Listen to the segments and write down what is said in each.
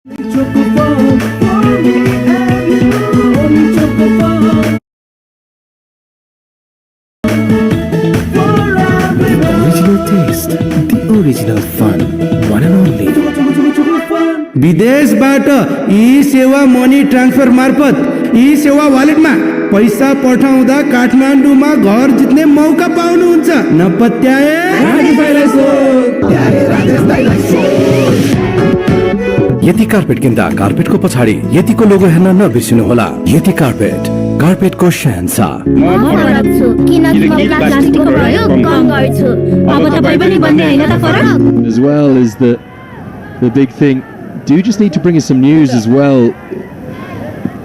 Taste, the original fun, one and only. विदेशबाट ई सेवा money transfer मार्फत ई सेवा वालेटमा पैसा पठाउँदा काठमाडौँमा घर जित्ने मौका पाउनुहुन्छ। नपत्याए यति कार्पेट किन्दा कार्पेटको पछाडि यतिको लोगो हेर्न नबिर्सिनु होला। यति carpet, कार्पेटको Shahenshah. As well as the big thing, do you just need to bring us some news as well?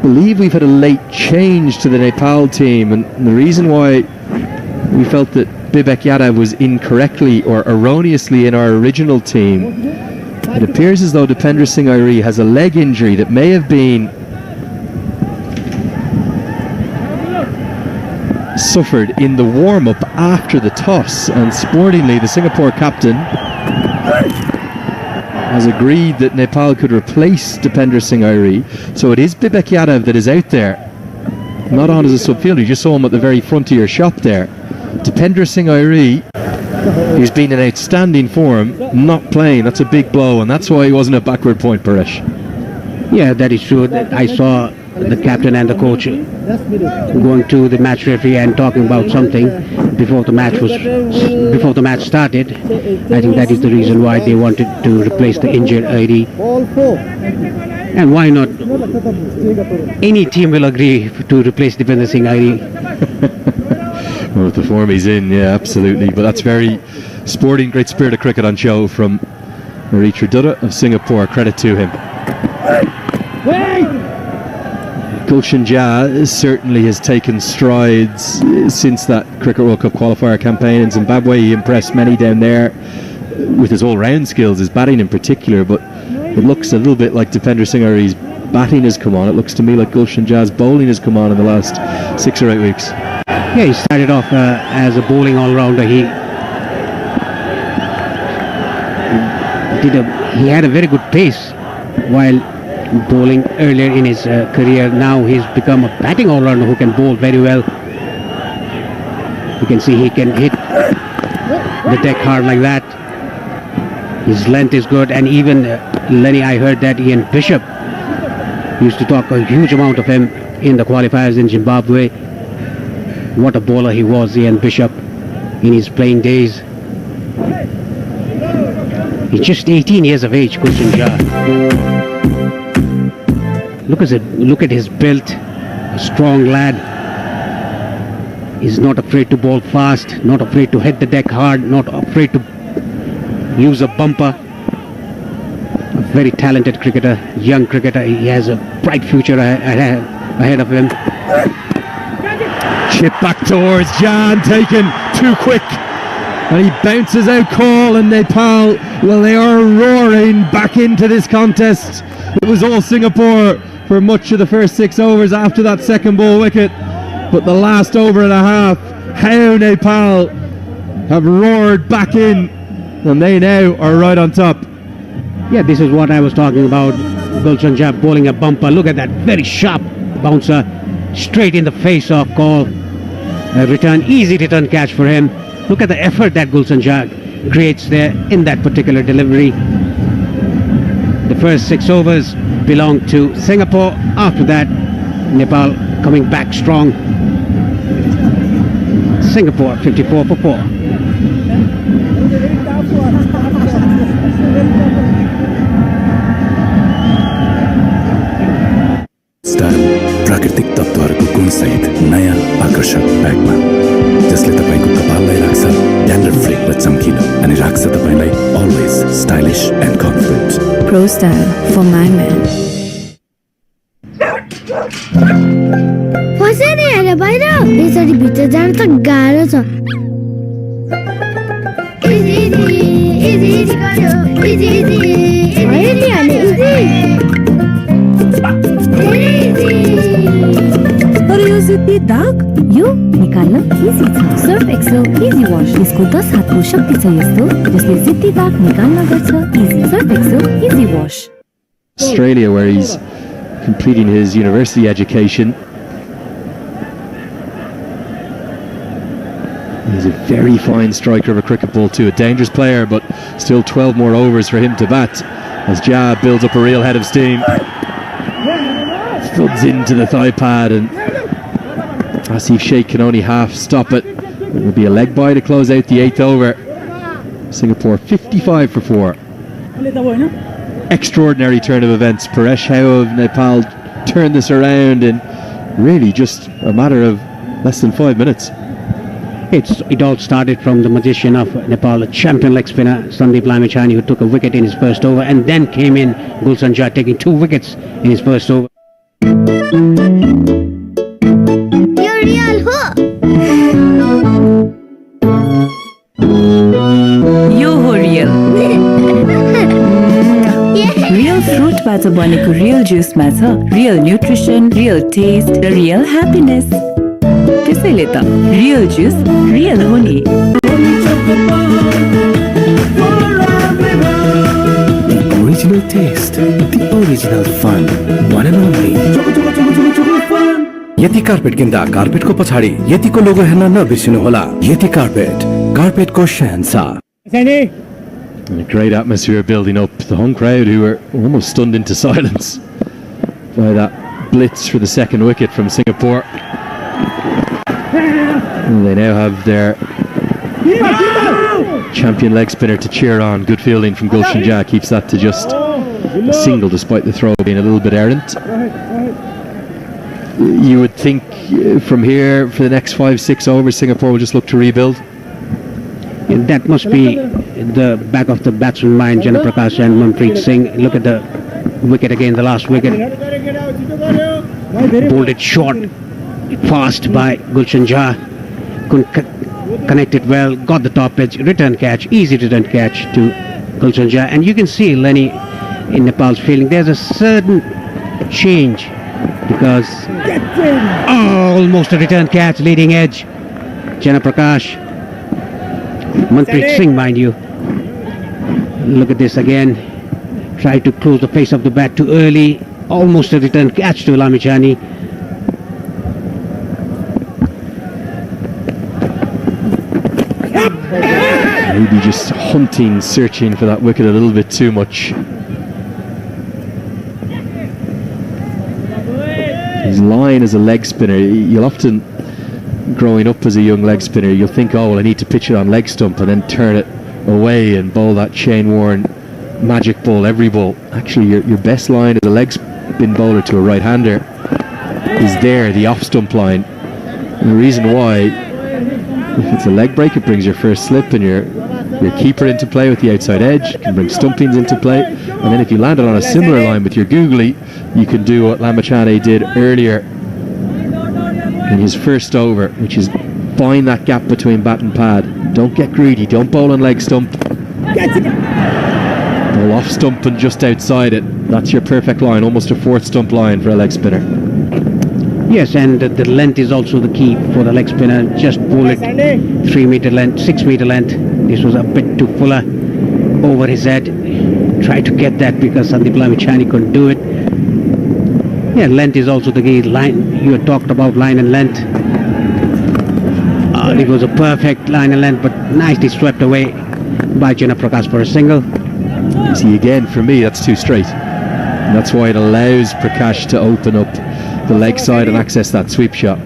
Believe we've had a late change to the Nepal team, and the reason why we felt that Bibek Yadav was incorrectly or erroneously in our original team, it appears as though Dipendra Singh Airi has a leg injury that may have been suffered in the warm-up after the toss, and sportingly the Singapore captain has agreed that Nepal could replace Dipendra Singh Airi. So it is Bibek Yadav that is out there, not on as a subfielder. You just saw him at the very front of your shop there. Dipendra Singh Airi, who's been in outstanding form, not playing. That's a big blow, and that's why he wasn't a backward point, Paresh. Yeah, that is true. I saw the captain and the coach going to the match referee and talking about something before the match started. I think that is the reason why they wanted to replace the injured Airi. And why not? Any team will agree to replace Dipendra Singh Airi. Well, with the form he's in, yeah, absolutely. But that's very sporting, great spirit of cricket on show from Aritra Dutta of Singapore. Credit to him. Gulshan Jha certainly has taken strides since that Cricket World Cup qualifier campaign in Zimbabwe. He impressed many down there with his all-round skills, his batting in particular, but it looks a little bit like Dipendra Singh Airi's batting has come on. It looks to me like Gulshan Jha's bowling has come on in the last 6 or 8 weeks. Yeah, he started off as a bowling all-rounder. He had a very good pace while bowling earlier in his career. Now he's become a batting all-rounder who can bowl very well. You can see he can hit the deck hard like that. His length is good, and even Lenny, I heard that Ian Bishop used to talk a huge amount of him in the qualifiers in Zimbabwe. What a bowler he was, Ian Bishop, in his playing days. He's just 18 years of age, Gulshan Jha. Look at his build, a strong lad. He's not afraid to bowl fast, not afraid to hit the deck hard, not afraid to use a bumper. A very talented cricketer, young cricketer. He has a bright future ahead of him. Chip back towards Jan, taken too quick, and he bounces out call, and Nepal, well, they are roaring back into this contest. It was all Singapore for much of the first 6 overs after that second ball wicket, but the last over and a half, how Nepal have roared back in, and they now are right on top. Yeah, this is what I was talking about. Gulshan Jha bowling a bumper. Look at that very sharp bouncer straight in the face of call. A easy return catch for him. Look at the effort that Gulshan Jha creates there in that particular delivery. The first 6 overs belong to Singapore. After that, Nepal coming back strong. Singapore 54 for 4. प्राकृतिक तत्त्वहरूको गुणसहित नयाँ आकर्षक ब्यागमा जसले तपाईको कपाललाई राख्छ dandruff-free र चम्किलो अनि राख्छ तपाईलाई always stylish end confident. Pro Style for my man. फसे नि हेर बाहिर यसरी भित्र जान त गाह्रो छ। इजी गर्यो इजी अहिले हाले तर यो जिद्दी दाग यो निकाल्न इजी छ। सर्फ एक्सेल इजी वाश, यसको 10 हातको शक्ति छ यस्तो जसले जिद्दी दाग निकाल्न गर्छ easy. Surf Excel easy wash. Australia, where he's completing his university education. He's a very fine striker of a cricket ball too, a dangerous player, but still 12 more overs for him to bat as Jab builds up a real head of steam. Thuds into the thigh pad, and Asif Sheikh can only half stop it. It will be a leg bye to close out the 8th over. Singapore 55 for 4. Extraordinary turn of events. Paresh, how have Nepal turned this around in really just a matter of less than 5 minutes? It all started from the magician of Nepal, a champion leg spinner, Sandeep Lamichhane, who took a wicket in his first over, and then came in Gulshan Jha taking 2 wickets in his first over. You're real, ho! यो हो real real फ्रुटबाट बनेको real जुसमा छ real nutrition real test र real happiness त्यसैले त real जुस real हो नि Original taste, the original fun, one and only. यति carpet किन्दा कार्पेटको पछाडि यतिको लोगो हेर्न नबिर्सिनु होला. यति carpet, कार्पेटको Shahenshah. A great atmosphere building up. The home crowd, who were almost stunned into silence by that blitz for the second wicket from Singapore. And they now have their champion leg spinner to cheer on. Good fielding from Gulshan Jha keeps that to just a single, despite the throw being a little bit errant. You would think from here for the next 5-6 overs Singapore will just look to rebuild. And that must be the back of the batsman mind, Jana Prakash and Manpreet Singh. Look at the wicket again, the last wicket. Bowled it short, fast by Gulshan Jha. Couldn't connect it well, got the top edge, return catch, easy return catch to Gulshan Jha. And you can see Lenny in Nepal's fielding. There's a certain change because almost a return catch, leading edge. Jana Prakash. Manpreet Singh, mind you. Look at this again. Tried to close the face of the bat too early. Almost a return catch to Lamichhane. Maybe just hunting, searching for that wicket a little bit too much. His line as a leg spinner, you'll often, growing up as a young leg spinner, you'll think, oh, well, I need to pitch it on leg stump and then turn it away and bowl that Shane Warne magic ball, every ball. Actually, your best line as a leg spin bowler to a right-hander is there, the off-stump line. And the reason why, if it's a leg break, it brings your first slip and your keeper into play with the outside edge, can bring stumpings into play, and then if you land it on a similar line with your googly, you can do what Lamichhane did earlier in his first over, which is find that gap between bat and pad. Don't get greedy, don't bowl on leg stump. Bowl off stump and just outside it. That's your perfect line, almost a 4th stump line for a leg spinner. Yes, and the length is also the key for the leg spinner. Just bowl it 3 meter length, 6 meter length. This was a bit too fuller over his head. Try to get that because Sandeep Lamichhane couldn't do it. Yeah, length is also the key. Line, you had talked about line and length. It was a perfect line and length, but nicely swept away by Jana Prakash for a single. See, again, for me, that's too straight. And that's why it allows Prakash to open up the leg side and access that sweep shot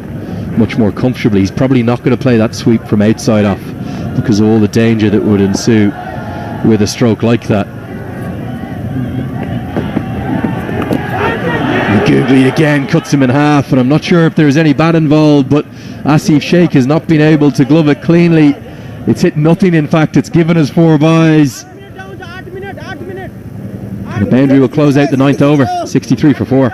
much more comfortably. He's probably not going to play that sweep from outside off because of all the danger that would ensue with a stroke like that. Googly again cuts him in half, and I'm not sure if there's any bat involved, but Asif Sheikh has not been able to glove it cleanly. It's hit nothing, in fact, it's given us 4 byes. And the boundary will close out the 9th over, 63 for 4.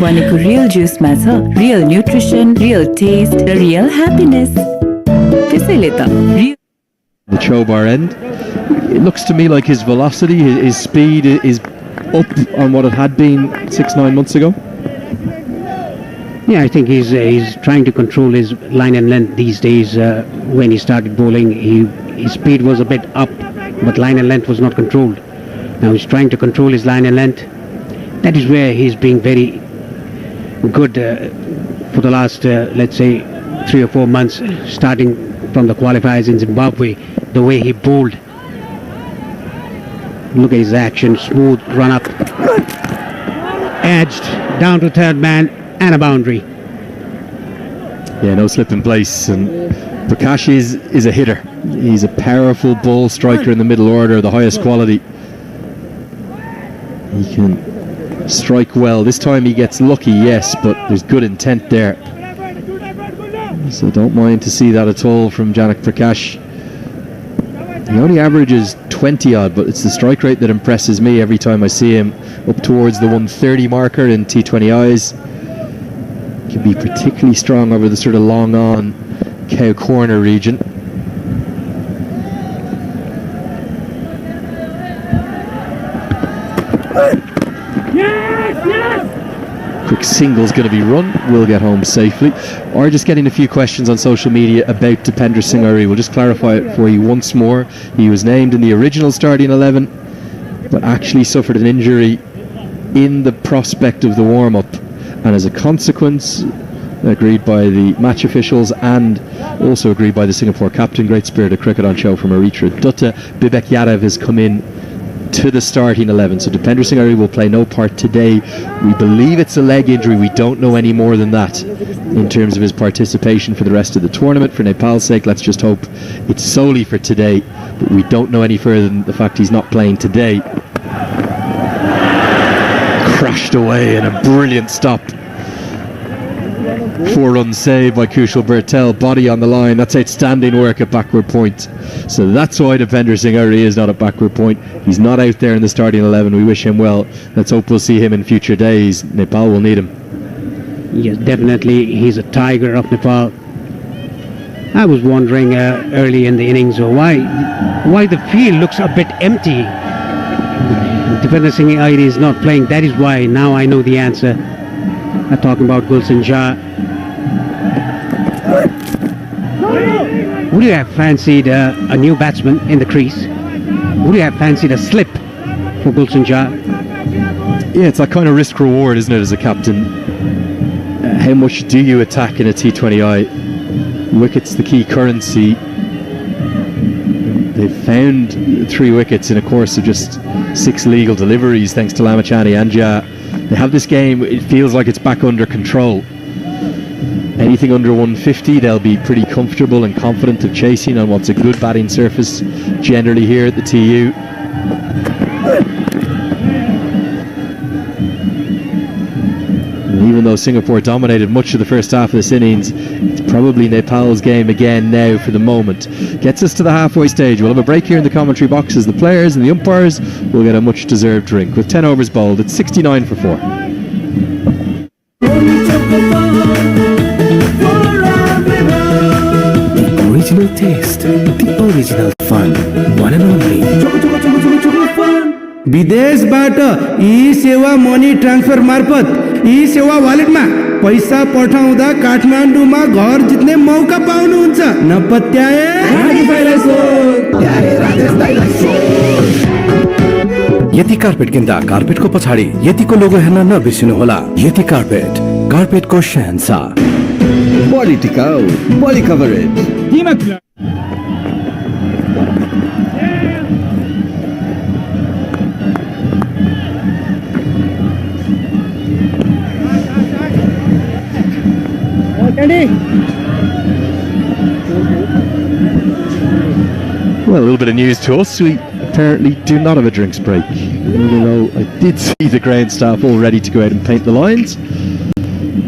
बनेको real जुसमा छ real nutrition, real test र real happiness. त्यसैले त The chow bar end. It looks to me like his velocity, his speed is up on what it had been 6-9 months ago. Yeah, I think he's trying to control his line and length these days. When he started bowling, his speed was a bit up, but line and length was not controlled. Now he's trying to control his line and length. That is where he's being very good for the last, let's say, 3 or 4 months, starting from the qualifiers in Zimbabwe, the way he bowled. Look at his action, smooth run up, edged down to third man and a boundary. Yeah, no slip in place. And Prakash is a hitter. He's a powerful ball striker in the middle order, the highest quality. He can strike well. This time he gets lucky, yes, but there's good intent there. So don't mind to see that at all from Janak Prakash. He only averages 20 odd, but it's the strike rate that impresses me every time I see him, up towards the 130 marker in T20Is. Can be particularly strong over the sort of long on cow corner region. Quick single's going to be run, we'll get home safely. Or just getting a few questions on social media about Dipender Singh Ari. We'll just clarify it for you once more. He was named in the original starting 11, but actually suffered an injury in the prospect of the warm-up, and as a consequence, agreed by the match officials and also agreed by the Singapore captain, great spirit of cricket on show from Eritrea Dutta, Bibek Yadav has come in to the starting 11. So Dipender Singh Ari will play no part today. We believe it's a leg injury. We don't know any more than that in terms of his participation for the rest of the tournament. For Nepal's sake, let's just hope it's solely for today, but we don't know any further than the fact he's not playing today. Crashed away in a brilliant stop. 4-run save by Kushal Bertel, body on the line. That's outstanding work at backward point. So that's why Dipender Singh Ari is not at backward point. He's not out there in the starting 11. We wish him well. Let's hope we'll see him in future days. Nepal will need him. Yes, definitely. He's a tiger of Nepal. I was wondering early in the innings why the field looks a bit empty. Dipender Singh Ari is not playing. That is why. Now I know the answer. I'm talking about Gulshan Shah. Would you have fancied a new batsman in the crease? Would you have fancied a slip for Gulshan Shah? Yeah, it's that kind of risk reward, isn't it, as a captain? How much do you attack in a T20I? Wickets the key currency. They've found 3 wickets in a course of just 6 legal deliveries thanks to Lamachani and Jha. They have this game, it feels like it's back under control. Anything under 150 they'll be pretty comfortable and confident of chasing on what's a good batting surface generally here at the TU. And even though Singapore dominated much of the first half of this innings, it's probably Nepal's game again now for the moment. Gets us to the halfway stage. We'll have a break here in the commentary box as the players and the umpires will get a much deserved drink. With 10 overs bowled, it's 69 for 4. The original taste, the original fun, one and only. विदेशबाट ई सेवा money transfer मार्फत ई सेवा वालेटमा पैसा पठाउँदा काठमाडौँमा घर जित्ने मौका पाउनुहुन्छ। नपत्याए यति कार्पेट किन्दा कार्पेटको पछाडि यतिको लोगो हेर्न नबिर्सिनुहोला। यति कार्पेट, कार्पेटको शहंशाह। बडी टिकाउ, बडी coverage. Well, a little bit of news to us. We apparently do not have a drinks break, even though I did see the ground staff all ready to go out and paint the lines.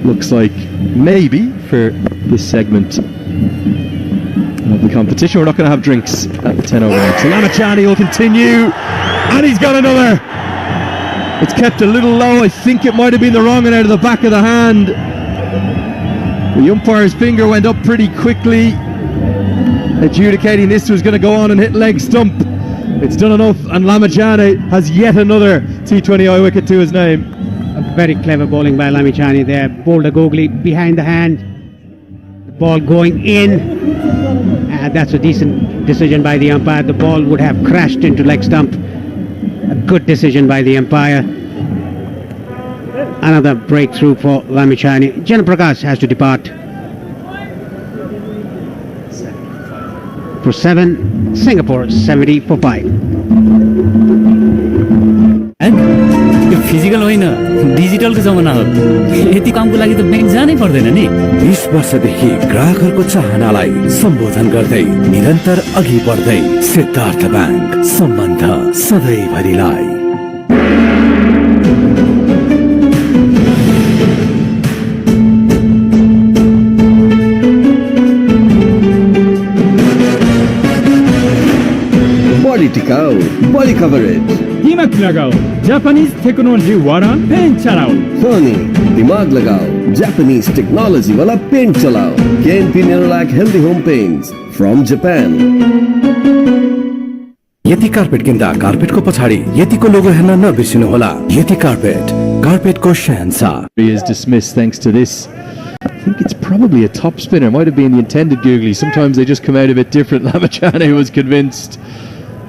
Looks like maybe for this segment of the competition we're not going to have drinks at the 10 over next. So Lamachani will continue, and he's got another. It's kept a little low. I think it might have been the wrong one out of the back of the hand. The umpire's finger went up pretty quickly, adjudicating this was going to go on and hit leg stump. It's done enough, and Lamachane has yet another T20I wicket to his name. A very clever bowling by Lamachane there. Bowled a googly behind the hand. The ball going in. That's a decent decision by the umpire. The ball would have crashed into leg stump. A good decision by the umpire. Another breakthrough for Lamachane. Jan Prakash has to depart. For 7, Singapore 70 for 5. Yo physical होइन डिजिटलको जमाना हो यति कामको लागि त bank जानै पर्दैन नि 20 वर्षदेखि ग्राहकहरूको चाहनालाई सम्बोधन गर्दै निरन्तर अघि बढ्दै सिद्धार्थ ब्याङ्क सम्बन्ध सधैँभरिलाई Body टिकाऊ, body coverage. दिमाग लगाओ जापानीज टेक्नोलॉजी वाला पेन चलाओ Funny, दिमाग लगाओ Japanese technology वाला पेंट चलाओ. KNP Nerolac Healthy Home Paints from Japan. यति कार्पेट किन्दा कार्पेटको पछाडि यतिको लोगो हेर्न नबिर्सिनुहोला यति कार्पेटको शहंशाह. He is dismissed thanks to this. I think it's probably a top spinner. Might have been the intended googly. Sometimes they just come out a bit different. Lamachane was convinced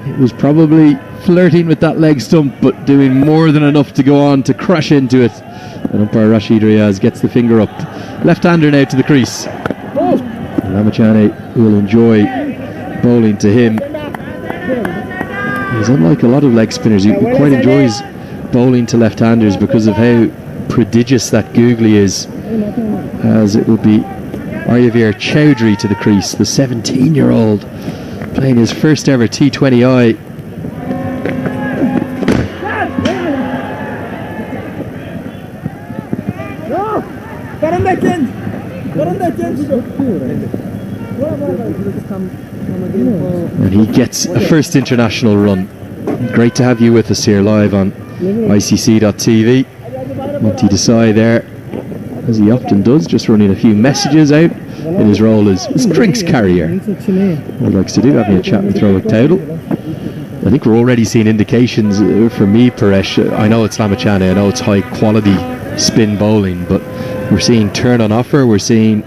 it was probably flirting with that leg stump, but doing more than enough to go on to crash into it. And umpire Rashid Riaz gets the finger up. Left-hander now to the crease. Lamachane will enjoy bowling to him. He's unlike a lot of leg spinners. He quite enjoys bowling to left-handers because of how prodigious that googly is. As it will be Aryavir Chowdhury to the crease, the 17-year-old playing his first ever T20I. And he gets a first international run. Great to have you with us here live on ICC.tv. Monty Desai there, as he often does, just running a few messages out in his role as drinks carrier. What he likes to do, having a chat with Throwick Towdle. I think we're already seeing indications for me, Paresh. I know it's Lamachane, I know it's high quality spin bowling, but we're seeing turn on offer. We're seeing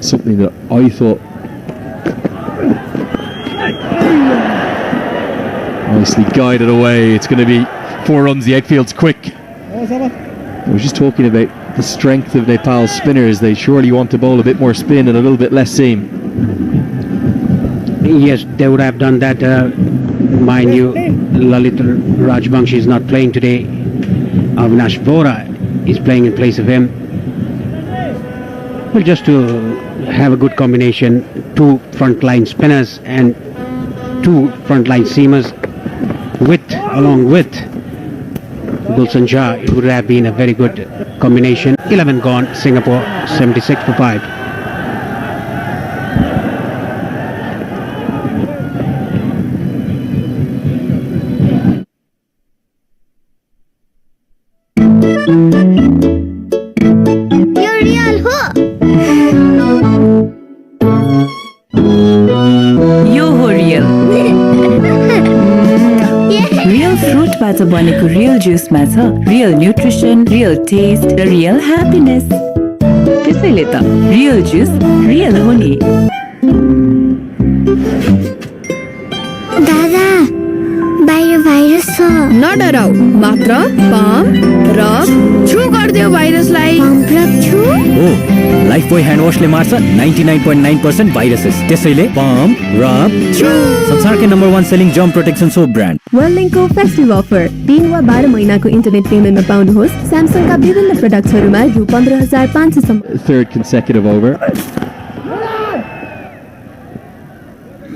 something that I thought nicely guided away. It's going to be 4 runs. The outfield's quick. I was just talking about the strength of Nepal's spinners. They surely want to bowl a bit more spin and a little bit less seam. Yes, they would have done that. Mind you, Lalit Rajbanshi is not playing today. Avinash Vora is playing in place of him. Well, just to have a good combination, 2 front-line spinners and 2 front-line seamers along with Gulshan Shah, it would have been a very good combination. 11 gone, Singapore 76 for 5. You're real ho. यो हो real real फ्रुटबाट बनेको real जुसमा छ real nutrition real test र real happiness त्यसैले त real जुस real हो नि दादा बाहिर virus छ नडराउ मात्र पम्प र छु गर्दियो भाइरसलाई पम्प र छु हो लाइफ बोय ह्यान्ड वाशले मार्छ 99.9% भाइरसेस त्यसैले पम्प रब छु संसारकै number 1 selling germ protection soap brand वर्ल्डलिङको फेस्टिभ अफर 3 वा 12 महिनाको इन्टरनेट पेमेन्टमा पाउनुहोस् स्यामसङका विभिन्न प्रोडक्टहरुमा रु 15,500 सम्म. Third consecutive over.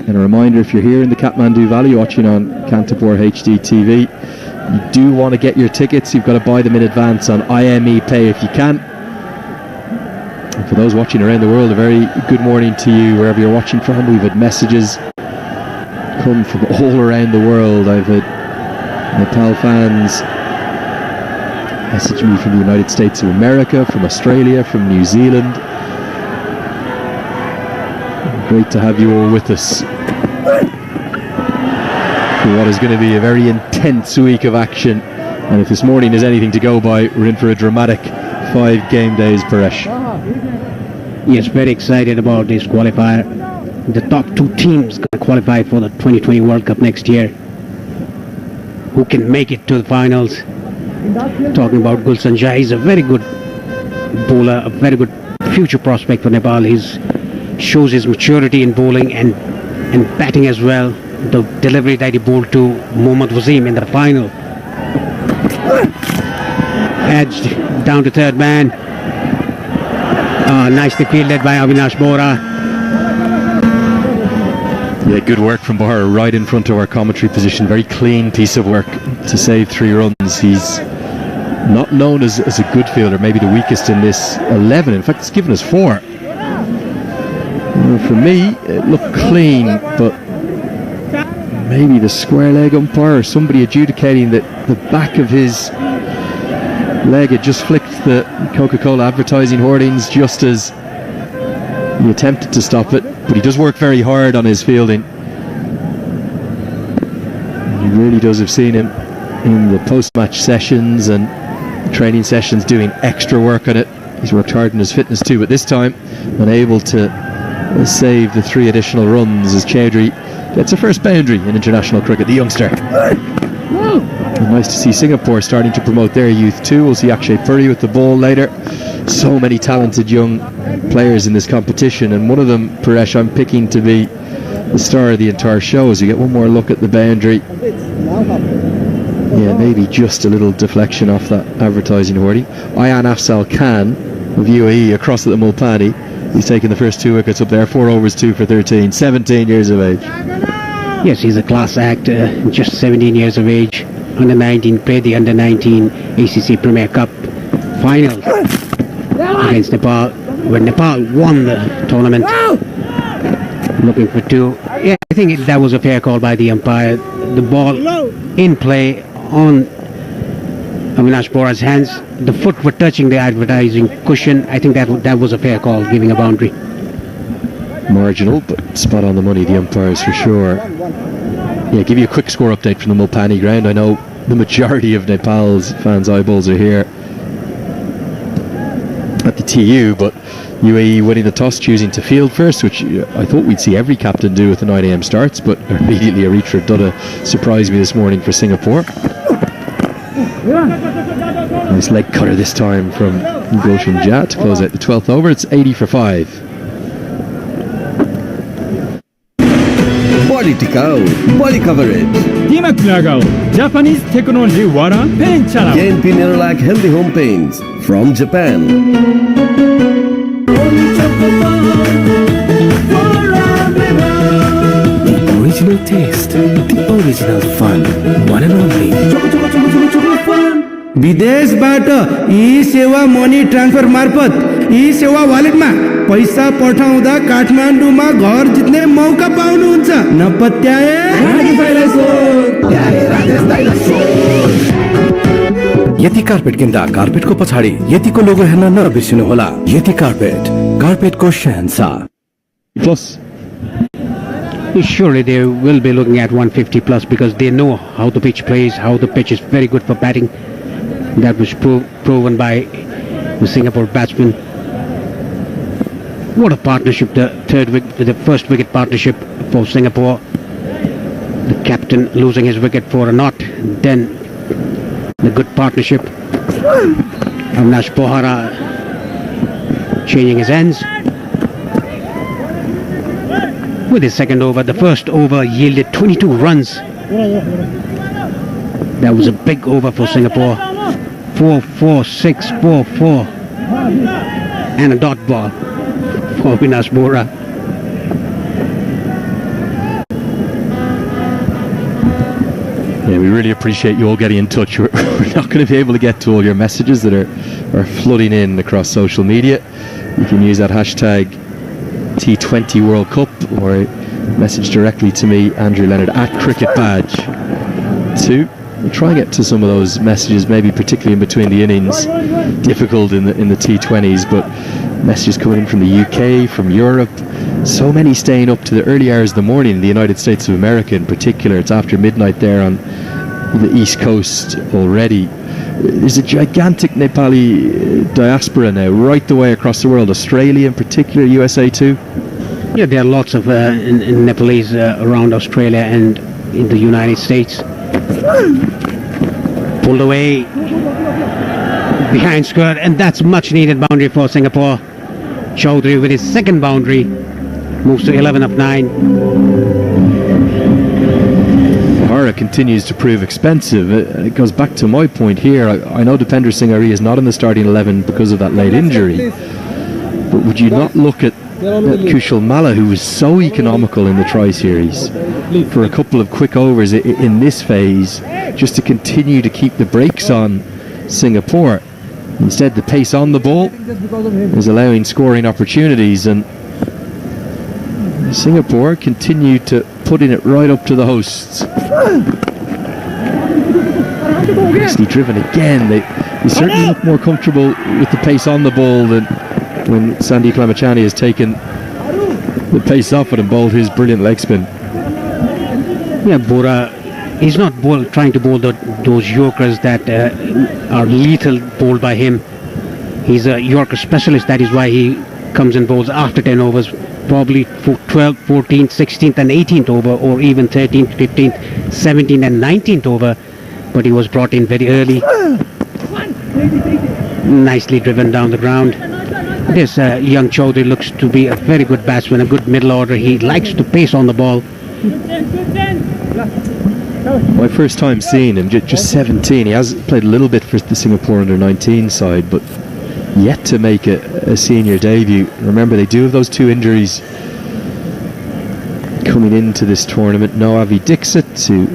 And a reminder, if you're here in the Kathmandu Valley watching on Kantapur HD TV, you do want to get your tickets. You've got to buy them in advance on IME Pay if you can. And for those watching around the world, a very good morning to you wherever you're watching from. We've had messages come from all around the world. I've had Nepal fans message me from the United States of America, from Australia, from New Zealand. Great to have you all with us for what is going to be a very intense week of action. And if this morning is anything to go by, we're in for a dramatic 5 game days, Paresh. Yes, very excited about this qualifier. The top 2 teams going to qualify for the 2020 World Cup next year. Who can make it to the finals? Talking about Gulshan Jha, he's a very good bowler, a very good future prospect for Nepal. He shows his maturity in bowling and batting as well. The delivery that he bowled to Mohammad Wasim in the final. Edged down to third man. Nicely fielded by Avinash Bora. Yeah, good work from Bora right in front of our commentary position. Very clean piece of work to save 3 runs. He's not known as a good fielder, maybe the weakest in this 11. In fact, it's given us 4. For me, it looked clean, but maybe the square leg umpire or somebody adjudicating that the back of his leg had just flicked the Coca-Cola advertising hoardings just as he attempted to stop it. But he does work very hard on his fielding. You really does have seen him in the post-match sessions and training sessions doing extra work on it. He's worked hard on his fitness too, but this time unable to save the 3 additional runs as Chaudhry gets a first boundary in international cricket, the youngster. And nice to see Singapore starting to promote their youth too. We'll see Akshay Puri with the ball later. So many talented young players in this competition, and one of them, Paresh, I'm picking to be the star of the entire show as we get one more look at the boundary. Yeah, maybe just a little deflection off that advertising hoarding. Ayan Afzal Khan of UAE across at the Mulpani. He's taken the first 2 wickets up there, 4 overs, 2 for 13, 17 years of age. Yes, he's a class act, just 17 years of age. Under 19, played the under 19 ACC Premier Cup final against Nepal, when Nepal won the tournament. Looking for 2. Yeah, I think that was a fair call by the umpire. The ball in play on Avinash Bora's hands. The foot were touching the advertising cushion. I think that was a fair call, giving a boundary. Marginal, but spot on the money, the umpires for sure. Yeah, give you a quick score update from the Mulpani ground. I know the majority of Nepal's fans' eyeballs are here at the TU, but UAE winning the toss, choosing to field first, which I thought we'd see every captain do with the 9 a.m. starts, but immediately Aritra Dutta surprised me this morning for Singapore. Nice leg cutter this time from Gulshan Jha to close out the 12th over. It's 80 for 5. Body tikao, body coverage. दिमाग लगाओ Japanese technology वाला pen चलाओ KNP Nerolac Healthy Home Paints from Japan. Original taste, the original fun, one and only. विदेशबाट e-Sewa money transfer मार्फत ई-सेवा वालेटमा पैसा पठाउँदा काठमाडौँमा घर जित्ने मौका पाउनुहुन्छ। नपत्याए यति कार्पेट किन्दा कार्पेटको पछाडि यतिको लोगो हेर्न नबिर्सिनुहोला। यति कार्पेटको शहंशाह। Plus. Surely they will be looking at 150 plus because they know how the pitch plays, how the pitch is very good for batting. That was proven by the Singapore batsman. What a partnership, the first wicket partnership for Singapore. The captain losing his wicket for a not, then the good partnership. Avinash Bohara changing his ends. With his second over, the first over yielded 22 runs. That was a big over for Singapore. 4-4, 6-4-4. And a dot ball for Avinash Bora. Yeah, we really appreciate you all getting in touch. We're not going to be able to get to all your messages that are flooding in across social media. You can use that hashtag T20 World Cup or message directly to me, Andrew Leonard, at Cricket Badge 2. We'll try and get to some of those messages, maybe particularly in between the innings. Difficult in the T20s, but messages coming in from the UK, from Europe. So many staying up to the early hours of the morning in the United States of America in particular. It's after midnight there on the East Coast already. There's a gigantic Nepali diaspora now, right the way across the world. Australia in particular, USA too. Yeah, there are lots of Nepalese around Australia and in the United States. Pulled away behind square, and that's much needed boundary for Singapore. Chaudhary with his second boundary moves to 11 of 9. Bahara continues to prove expensive. It goes back to my point here. I know Dipender Singh Ari is not in the starting 11 because of that late injury, but would you not look at Kushal Malla, who was so economical in the tri-series, for a couple of quick overs in this phase, just to continue to keep the brakes on Singapore? Instead, the pace on the ball is allowing scoring opportunities, and Singapore continue to putting it right up to the hosts. Nicely driven again. They certainly look more comfortable with the pace on the ball than when Sandy Klamachani has taken the pace off it and bowled his brilliant leg spin. Yeah, Bora, he's not trying to bowl those Yorkers that are lethal bowled by him. He's a Yorker specialist. That is why he comes and bowls after 10 overs, probably for 12th, 14th, 16th and 18th over, or even 13th, 15th, 17th and 19th over. But he was brought in very early. Nicely driven down the ground. This young Chaudhary looks to be a very good batsman, a good middle order. He likes to pace on the ball. My first time seeing him, just 17. He has played a little bit for the Singapore under-19 side, but yet to make a senior debut. Remember, they do have those 2 injuries coming into this tournament. No Avi Dixit, who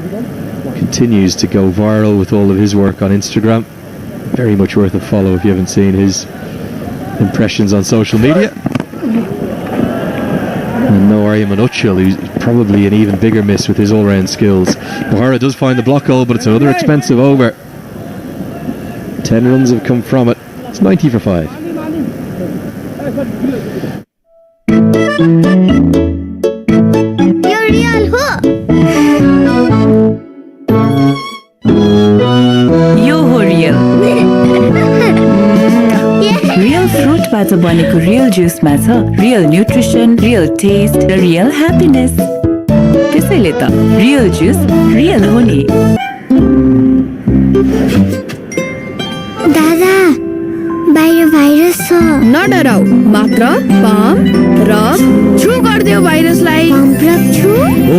continues to go viral with all of his work on Instagram. Very much worth a follow if you haven't seen his impressions on social media. And no Aryaman Uchil, who's probably an even bigger miss with his all-round skills. Bahara does find the block hole, but it's another expensive over. 10 runs have come from it. It's 90 for 5. You're real who? यो हो real real फ्रुटबाट बनेको real जुसमा छ real nutrition, real test र real happiness. त्यसैले त real जुस real हो नि। दादा बाहिर virus छ। नडराउ, मात्र पम्प र छु गरिदेऊ भाइरसलाई। पम्प र छु? हो